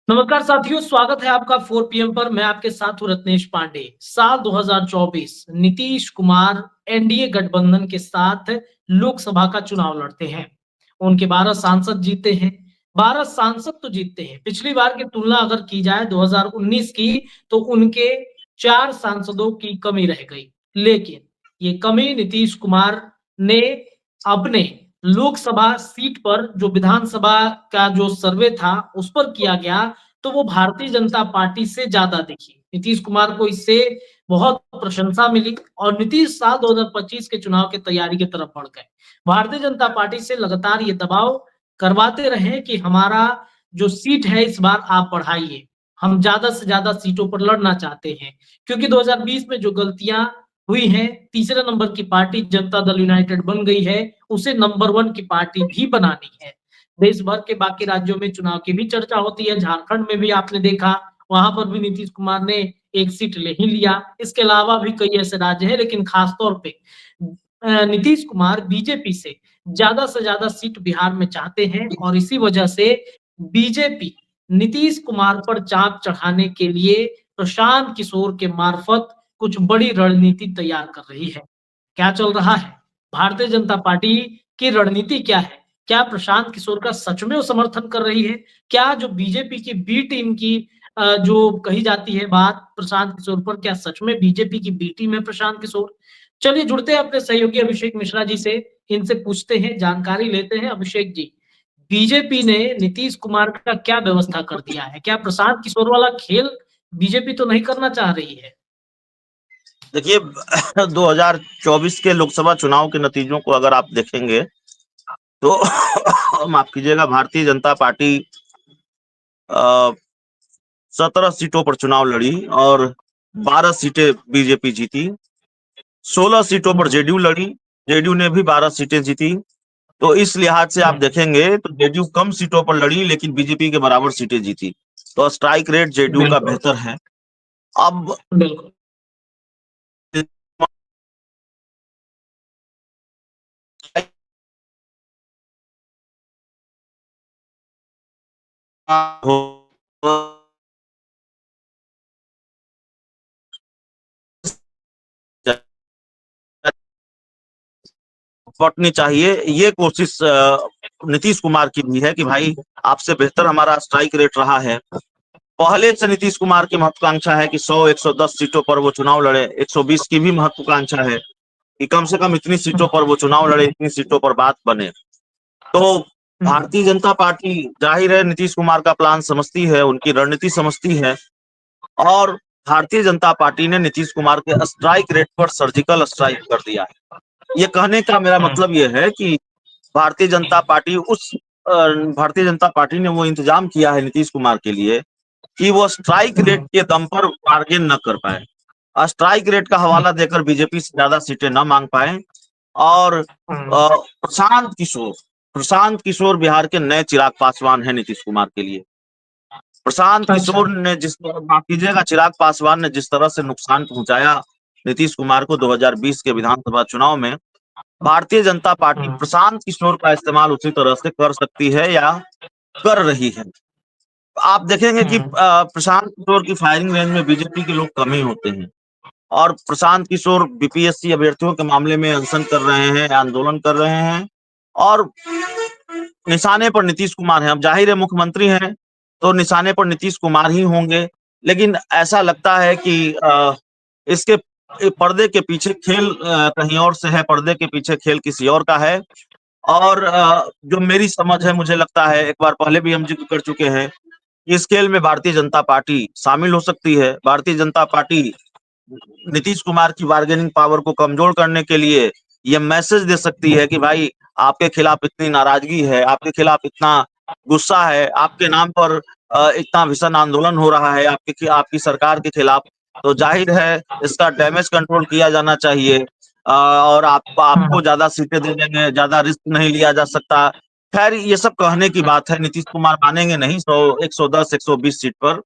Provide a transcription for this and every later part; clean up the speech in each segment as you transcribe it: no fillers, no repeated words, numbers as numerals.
नमस्कार साथियों, स्वागत है आपका 4 पीएम पर। मैं आपके साथ हूँ रत्नेश पांडे। साल 2024 नीतीश कुमार एनडीए गठबंधन के साथ लोकसभा का चुनाव लड़ते हैं। उनके 12 सांसद जीते हैं। 12 सांसद तो जीतते हैं। पिछली बार की तुलना अगर की जाए 2019 की, तो उनके 4 सांसदों की कमी रह गई। लेकिन ये कमी नीतीश कुमार ने अपने लोकसभा सीट पर, जो विधानसभा का जो सर्वे था उस पर किया गया, तो वो भारतीय जनता पार्टी से ज्यादा दिखी। नीतीश कुमार को इससे बहुत प्रशंसा मिली और नीतीश साल 2025 के चुनाव की तैयारी की तरफ बढ़ गए। भारतीय जनता पार्टी से लगातार ये दबाव करवाते रहे कि हमारा जो सीट है इस बार आप बढ़ाइए, हम ज्यादा से ज्यादा सीटों पर लड़ना चाहते हैं। क्योंकि 2020 में जो गलतियां हुई हैं, तीसरे नंबर की पार्टी जनता दल यूनाइटेड बन गई है, उसे नंबर 1 की पार्टी भी बनानी है। देश भर के बाकी राज्यों में चुनाव की भी चर्चा होती है। झारखंड में भी आपने देखा, वहां पर भी नीतीश कुमार ने एक सीट ले ही लिया। इसके अलावा भी कई ऐसे राज्य हैं, लेकिन खास तौर पे नीतीश कुमार बीजेपी से ज्यादा सीट बिहार में चाहते हैं और इसी वजह से बीजेपी नीतीश कुमार पर चाप चढ़ाने के लिए प्रशांत किशोर के मार्फत कुछ बड़ी रणनीति तैयार कर रही है। क्या चल रहा है? भारतीय जनता पार्टी की रणनीति क्या है? क्या प्रशांत किशोर का सच में वो समर्थन कर रही है? क्या जो बीजेपी की बी टीम की जो कही जाती है बात प्रशांत किशोर पर, क्या सच में बीजेपी की बी टीम है प्रशांत किशोर? चलिए जुड़ते हैं अपने सहयोगी अभिषेक मिश्रा जी से, इनसे पूछते हैं, जानकारी लेते हैं। अभिषेक जी, बीजेपी ने नीतीश कुमार का क्या व्यवस्था कर दिया है? क्या प्रशांत किशोर वाला खेल बीजेपी तो नहीं करना चाह रही है? देखिए 2024 के लोकसभा चुनाव के नतीजों को अगर आप देखेंगे तो माफ कीजिएगा, भारतीय जनता पार्टी 17 सीटों पर चुनाव लड़ी और 12 सीटें बीजेपी जीती। 16 सीटों पर जेडीयू लड़ी, जेडीयू ने भी 12 सीटें जीती। तो इस लिहाज से आप देखेंगे तो जेडीयू कम सीटों पर लड़ी लेकिन बीजेपी के बराबर सीटें जीती। तो स्ट्राइक रेट जेडीयू का बेहतर है। अब बिल्कुल। पटनी चाहिए, ये कोशिश नीतीश कुमार की भी है कि भाई आपसे बेहतर हमारा स्ट्राइक रेट रहा है। पहले से नीतीश कुमार की महत्वाकांक्षा है कि 100-110 सीटों पर वो चुनाव लड़े। 120 की भी महत्वाकांक्षा है कि कम से कम इतनी सीटों पर वो चुनाव लड़े, इतनी सीटों पर बात बने। तो भारतीय जनता पार्टी जाहिर है नीतीश कुमार का प्लान समझती है, उनकी रणनीति समझती है और भारतीय जनता पार्टी ने नीतीश कुमार के स्ट्राइक रेट पर सर्जिकल स्ट्राइक कर दिया है। ये कहने का मेरा मतलब ये है कि भारतीय जनता पार्टी भारतीय जनता पार्टी ने वो इंतजाम किया है नीतीश कुमार के लिए कि वो स्ट्राइक रेट के दम पर बार्गेन न कर पाए, स्ट्राइक रेट का हवाला देकर बीजेपी से ज्यादा सीटें न मांग पाए। और प्रशांत किशोर बिहार के नए चिराग पासवान है नीतीश कुमार के लिए। प्रशांत किशोर ने माफ कीजिएगा, चिराग पासवान ने जिस तरह से नुकसान पहुंचाया नीतीश कुमार को 2020 के विधानसभा चुनाव में, भारतीय जनता पार्टी प्रशांत किशोर का इस्तेमाल उसी तरह से कर सकती है या कर रही है। आप देखेंगे कि प्रशांत किशोर की फायरिंग रेंज में बीजेपी के लोग कम ही होते हैं और प्रशांत किशोर बीपीएससी अभ्यर्थियों के मामले में अनशन कर रहे हैं, आंदोलन कर रहे हैं और निशाने पर नीतीश कुमार हैं। अब जाहिर है मुख्यमंत्री हैं तो निशाने पर नीतीश कुमार ही होंगे, लेकिन ऐसा लगता है कि इसके पर्दे के पीछे खेल कहीं और से है, पर्दे के पीछे खेल किसी और का है। और जो मेरी समझ है, मुझे लगता है एक बार पहले भी हम जिक्र कर चुके हैं, इस खेल में भारतीय जनता पार्टी शामिल हो सकती है। भारतीय जनता पार्टी नीतीश कुमार की बार्गेनिंग पावर को कमजोर करने के लिए ये मैसेज दे सकती है कि भाई आपके खिलाफ इतनी नाराजगी है, आपके खिलाफ इतना गुस्सा है, आपके नाम पर इतना भीषण आंदोलन हो रहा है आपकी सरकार के खिलाफ, तो जाहिर है इसका डैमेज कंट्रोल किया जाना चाहिए और आपको ज्यादा सीटें दे देंगे, ज्यादा रिस्क नहीं लिया जा सकता। खैर ये सब कहने की बात है, नीतीश कुमार मानेंगे नहीं। 110-120 सीट पर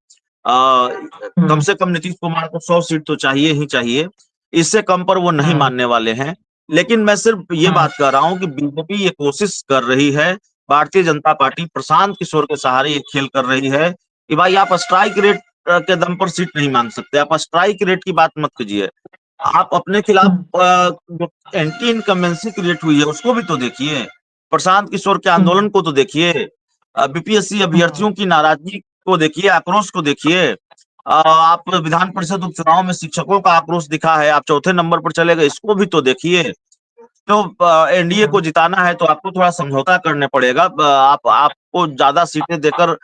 कम से कम नीतीश कुमार को 100 सीट तो चाहिए ही चाहिए, इससे कम पर वो नहीं मानने वाले हैं। लेकिन मैं सिर्फ ये बात कर रहा हूं कि बीजेपी ये कोशिश कर रही है, भारतीय जनता पार्टी प्रशांत किशोर के सहारे ये खेल कर रही है कि भाई आप स्ट्राइक रेट के दम पर सीट नहीं मांग सकते, आप स्ट्राइक रेट की बात मत कीजिए, आप अपने खिलाफ जो एंटी इनकम्बेंसी क्रिएट हुई है उसको भी तो देखिए, प्रशांत किशोर के आंदोलन को तो देखिए, बीपीएससी अभ्यर्थियों की नाराजगी को देखिए, आक्रोश को देखिए, आप विधान परिषद उपचुनाव में शिक्षकों का आक्रोश दिखा है, आप चौथे नंबर पर चले गए, इसको भी तो देखिए। तो एनडीए को जिताना है तो आपको थोड़ा समझौता करने पड़ेगा, आपको ज्यादा सीटें देकर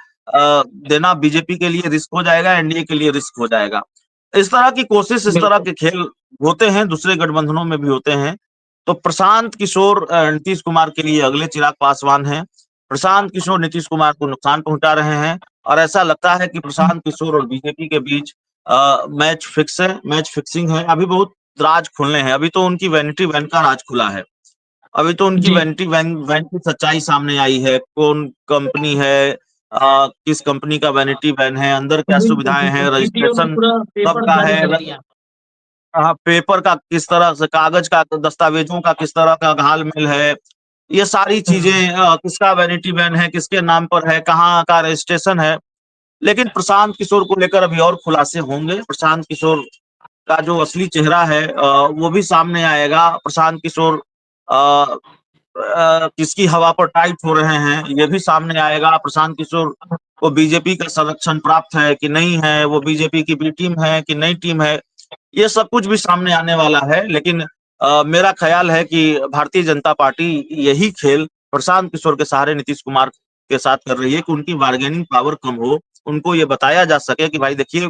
देना बीजेपी के लिए रिस्क हो जाएगा, एनडीए के लिए रिस्क हो जाएगा। इस तरह की कोशिश, इस तरह के खेल होते हैं, दूसरे गठबंधनों में भी होते हैं। तो प्रशांत किशोर नीतीश कुमार के लिए अगले चिराग पासवान हैं। प्रशांत किशोर नीतीश कुमार को नुकसान पहुंचा रहे हैं और ऐसा लगता है कि प्रशांत किशोर और बीजेपी के बीच मैच फिक्स है, मैच फिक्सिंग है। अभी बहुत राज खुलने हैं, अभी तो उनकी वैनिटी वैन का राज खुला है, अभी तो उनकी वैनिटी वैन की सच्चाई सामने आई है, कौन कंपनी है, किस कंपनी का वैनिटी वैन है, अंदर क्या सुविधाएं हैं, रजिस्ट्रेशन कब का है, पेपर का किस तरह से, कागज का, दस्तावेजों का किस तरह का घालमेल है, ये सारी चीजें, किसका वैनिटी वैन है, किसके नाम पर है, कहाँ का रजिस्ट्रेशन है। लेकिन प्रशांत किशोर को लेकर अभी और खुलासे होंगे, प्रशांत किशोर का जो असली चेहरा है वो भी सामने आएगा। प्रशांत किशोर किसकी हवा पर टाइट हो रहे हैं ये भी सामने आएगा। प्रशांत किशोर को बीजेपी का संरक्षण प्राप्त है कि नहीं है, वो बीजेपी की बी टीम है कि नई टीम है, ये सब कुछ भी सामने आने वाला है। लेकिन मेरा ख्याल है कि भारतीय जनता पार्टी यही खेल प्रशांत किशोर के सहारे नीतीश कुमार के साथ कर रही है कि उनकी बार्गेनिंग पावर कम हो, उनको ये बताया जा सके कि भाई देखिए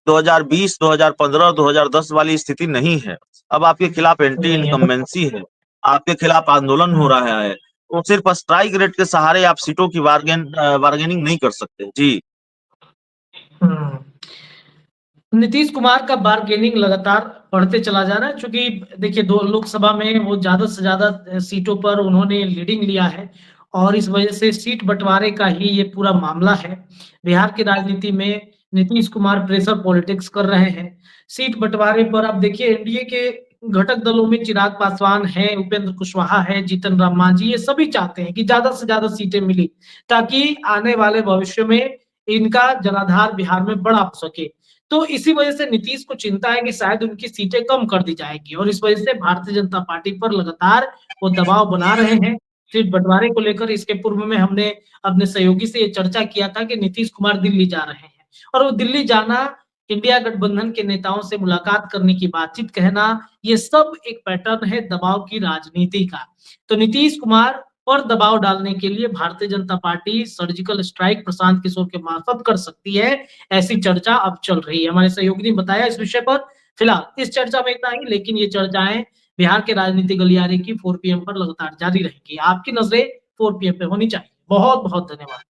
2020, 2015, 2010 वाली स्थिति नहीं है, अब आपके खिलाफ एंटी इनकम्बेंसी है, आपके खिलाफ आंदोलन हो रहा है, तो सिर्फ स्ट्राइक रेट के सहारे आप सीटों की बार्गेनिंग नहीं कर सकते। जी नीतीश कुमार का बार्गेनिंग लगातार बढ़ते चला जा रहा है, क्योंकि देखिए 2 लोकसभा में वो ज्यादा से ज्यादा सीटों पर उन्होंने लीडिंग लिया है और इस वजह से सीट बंटवारे का ही ये पूरा मामला है। बिहार की राजनीति में नीतीश कुमार प्रेशर पॉलिटिक्स कर रहे हैं। सीट बंटवारे पर अब देखिए एनडीए के घटक दलों में चिराग पासवान है, उपेंद्र कुशवाहा है, जीतन राम मांझी, ये सभी चाहते हैं कि ज्यादा से ज्यादा सीटें मिली ताकि आने वाले भविष्य में इनका जनाधार बिहार में बढ़ा सके। तो इसी वजह से नीतीश को चिंता है कि शायद उनकी सीटें कम कर दी जाएगी और इस वजह से भारतीय जनता पार्टी पर लगातार वो दबाव बना रहे हैं सीट बंटवारे को लेकर। इसके पूर्व में हमने अपने सहयोगी से ये चर्चा किया था कि नीतीश कुमार दिल्ली जा रहे हैं और वो दिल्ली जाना, इंडिया गठबंधन के नेताओं से मुलाकात करने की बातचीत कहना, ये सब एक पैटर्न है दबाव की राजनीति का। तो नीतीश कुमार और दबाव डालने के लिए Bharatiya Janata party surgical strike Prashant Kishor के मार्फत कर सकती है, ऐसी चर्चा अब चल रही है। हमारे सहयोगी ने बताया इस विषय पर। फिलहाल इस चर्चा में इतना ही, लेकिन ये चर्चाएं बिहार के राजनीतिक गलियारे की 4 PM पर लगातार जारी रहेंगी। आपकी नजरें 4 PM पे होनी चाहिए। बहुत बहुत धन्यवाद।